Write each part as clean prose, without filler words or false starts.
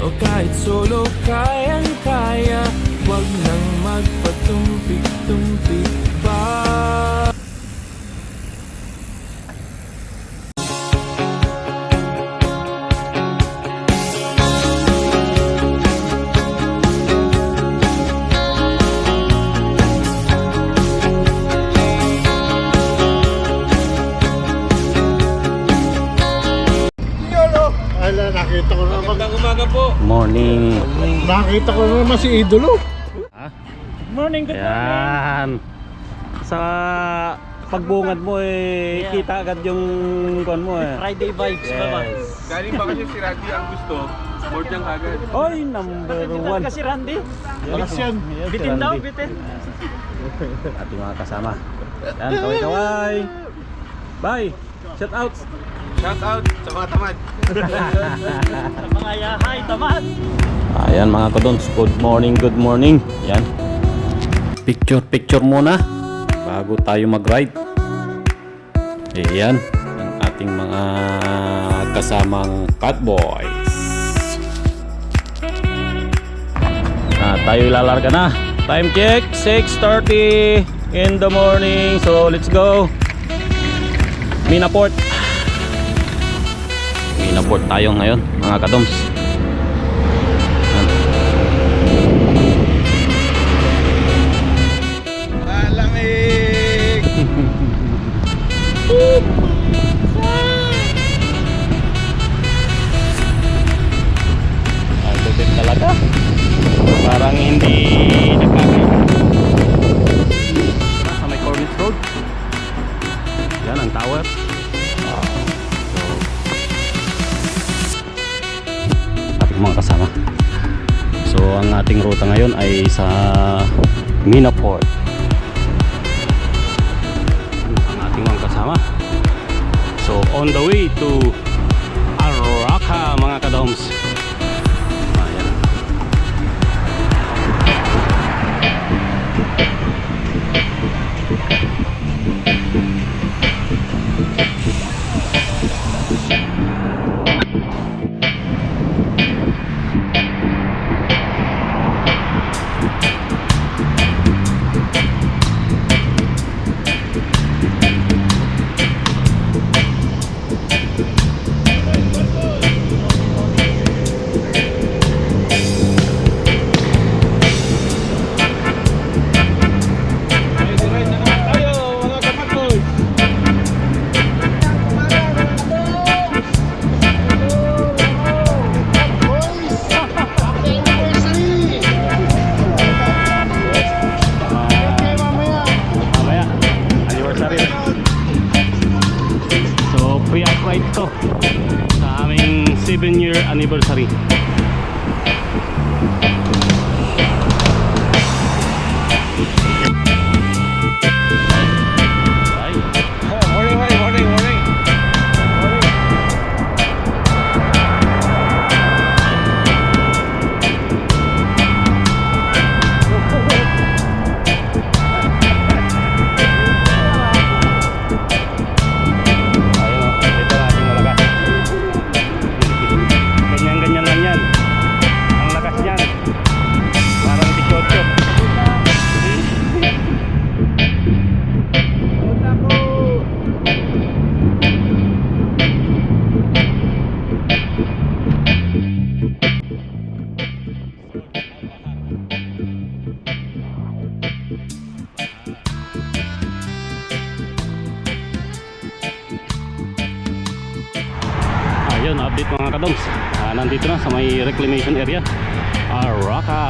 o kahit solo, kayang-kaya. Wag nang magpatumpik-tumpik pa. Ala, nakita ko naman. Magandang umaga po. Morning. Nakita ko naman si Idolo. Morning, good Yan. Sa pagbungad mo kita agad yung kuan mo Friday vibes ba? Galing ba kasi si Randy ang gusto? Board niyang kagad. Oy, number 1. Kasi Randy. Alex yan. Bitin daw, bitin. Ating mga kasama. Yan, kaway-kaway. Bye. Shout out. Shout out sa mga tamad. Sa mga yahay, tamad. Ayan mga kadons, good morning. Yan. Picture muna bago tayo mag-ride. Ayan, ang ating mga kasamang Catboys. Tayo lalarga na. Time check, 6:30 in the morning. So let's go. Minaport tayo ngayon mga kadoms. Malamig! Ang tubig talaga. Parang hindi nagkakain. Sa may Cornish Road. Yan ang tower. Ating mga kasama. So ang ating ruta ngayon ay sa Minaport. Ang ating mga kasama. So on the way to Araka mga kadoms. Ayan. Pre-upright to sa aming 7-year anniversary. Morning. Ganyan lang yan. Ang lakas yan. Parang 18. Ayun, update mga kadoms. Nandito na sa may reclamation area, Araka.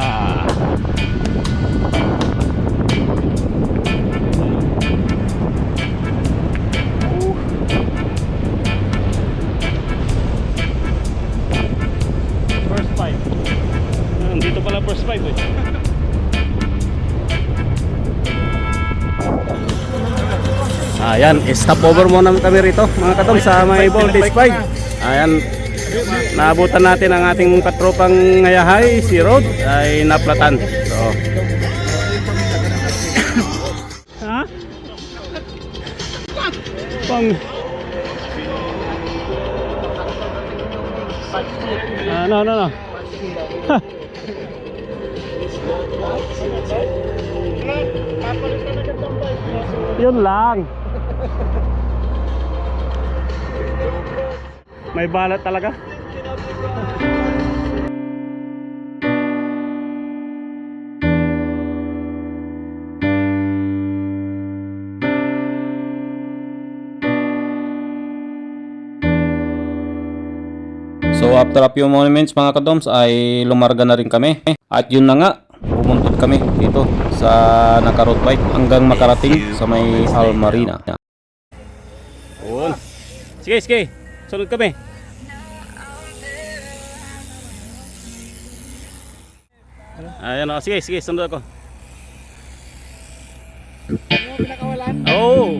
First pipe. Nandito pala first pipe eh. Ayan, stop over muna kami rito mga kadoms sa may voltage pipe. Ayan, naabutan natin ang ating katropang ngayahay, si Rod ay naplatan. So ha? Pang no. Yun lang. May balat talaga. So after a few moments mga kadoms ay lumarga na rin kami. At yun na nga, pumuntot kami dito sa naka-road bike hanggang makarating sa may Almarina. Yun. Sige, sige. Sunod kami. Ayan o, sige, sige. Sunod ako. Oo. Oh.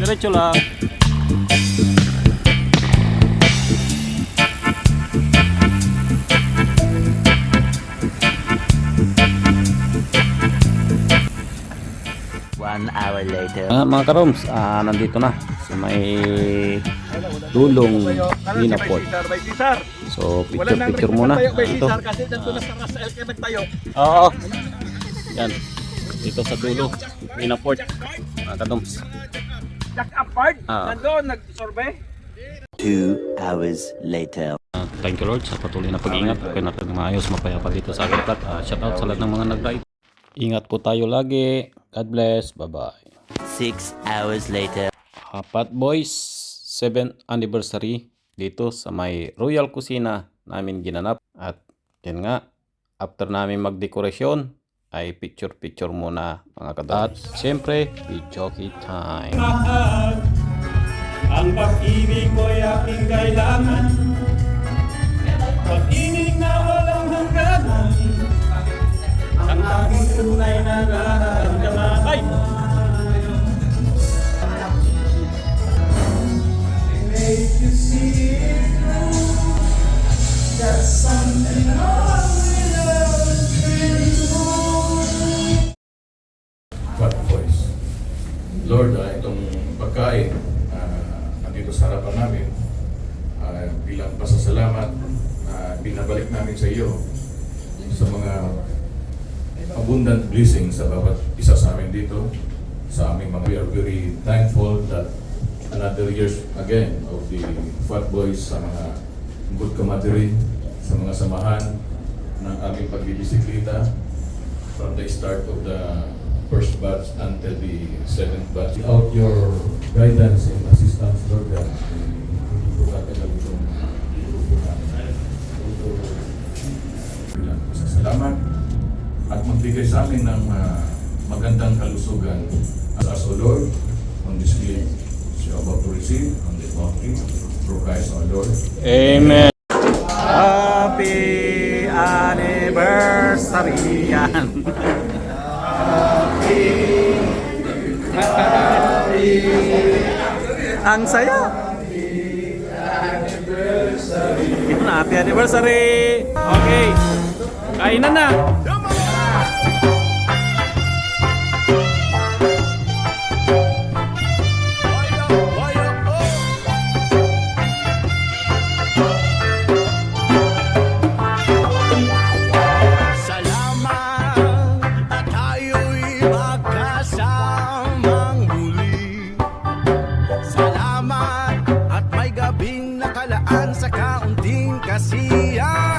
Diretso lang. One hour later. Mga karoms, nandito na sa may dulong Ninaport. So picture muna. Ito. Kasi nandun na sa Rasel ka nagtayo. Oo. Yan. Dito sa dulo Ninaport. Mga karoms. Jack apart. Ah. Nandun, nag-survey. 2 hours later. Thank you Lord sa patuloy na pag-iingat. Okay natin ng maayos mapayapa dito sa aking plat. Shout out sa lahat ng mga nag-ride. Ingat po tayo lagi. God bless. Bye-bye. 6 hours later. Pat Boys 7th anniversary dito sa may Royal Kusina namin ginanap. At yan nga, after namin magdekorasyon ay picture muna mga kadat. At syempre, video time. Ang pag-ibig ko'y aking kailangan, pag-ibig na walang hangganan, ang tanging tunay na nararamdaman. Ay! Make you see it through. That's something wrong with us. Pat Boys. Lord, itong pagkain nandito sa harapan namin bilang pasasalamat binabalik namin sa iyo sa mga abundant blessings sa bawat isa sa amin dito sa aming mga. We are very thankful that another years again of the Fat Boys sa mga good camaraderie, sa mga samahan ng aming pagbibisikleta from the start of the first batch until the 7th batch. Without your guidance and assistance, Lord, hindi po katagal itong grupo namin. Salamat at magbigay sa amin ng magandang kalusugan. As O Lord, on this day, you're about to receive on the bounty through Christ our Lord. Amen. Happy anniversary yan. Ang saya. Yun, happy anniversary. Okay. Kainan na. Salamat at may gabing nakalaan sa kaunting kasiyahan.